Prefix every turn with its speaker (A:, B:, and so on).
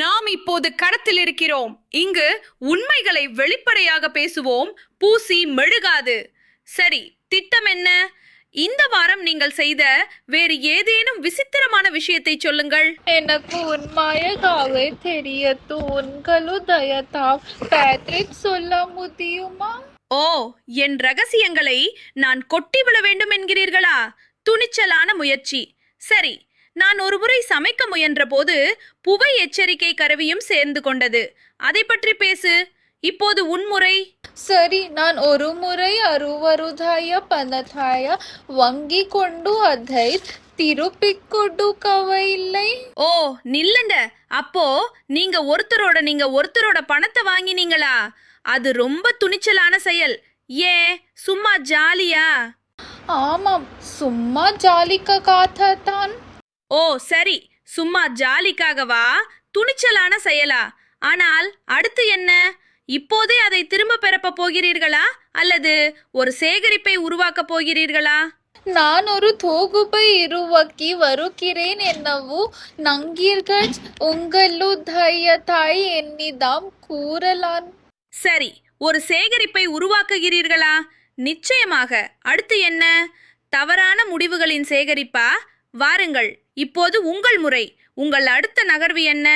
A: நாம் இப்போது களத்தில் இருக்கிறோம். இங்கு உண்மைகளை வெளிப்படையாக பேசுவோம். பூசி மெழுகாது. சரி, திட்டம் என்ன? இந்த வாரம் நீங்கள் செய்த வேறு ஏதேனும் விசித்திரமான விஷயத்தை சொல்லுங்கள்.
B: எனக்கு உண்மையாகவே தெரியத்து. உங்களுடையதாம் பேட்ரிக் சொல்ல முடியுமா?
A: ஓ, என் ரகசியங்களை நான் கொட்டிவிட வேண்டும் என்கிறீர்களா? துணிச்சலான முயற்சி. சரி, நான் ஒருமுறை சமைக்க முயன்ற போது புகை எச்சரிக்கை கருவியும் சேர்ந்து கொண்டது. அதை பற்றி பேசு. இப்போது உன்முறை.
B: சரி, நான் ஒரு முறை அறுவருதாய பணத்தாய வங்கி கொண்டு அதை திருப்பிக் கொடுக்கவில்லை.
A: ஓ, நில்லுங்க. அப்போ நீங்க ஒருத்தரோட பணத்தை வாங்கினீங்களா? அது ரொம்ப துணிச்சலான செயல். ஏன் சும்மா ஜாலியா?
B: ஆமாம், சும்மா ஜாலிக்காகத்தான்.
A: ஓ சரி, சும்மா ஜாலிக்காகவா? துணிச்சலான செயலா? ஆனால் அடுத்து என்ன? இப்போதே அதை திரும்ப பெறப்ப போகிறீர்களா அல்லது ஒரு சேகரிப்பை உருவாக்க போகிறீர்களா?
B: நான் ஒரு தொகுப்பை உருவாக்கி வருகிறேன் என்னவோ நங்கீர்கள் உங்களுடையதாய் என்னிடம் கூறலாம்.
A: சரி, ஒரு சேகரிப்பை உருவாக்குகிறீர்களா? நிச்சயமாக. அடுத்து என்ன? தவறான முடிவுகளின் சேகரிப்பா? வாருங்கள், இப்போது உங்கள் முறை. உங்கள் அடுத்த நகர்வு என்ன?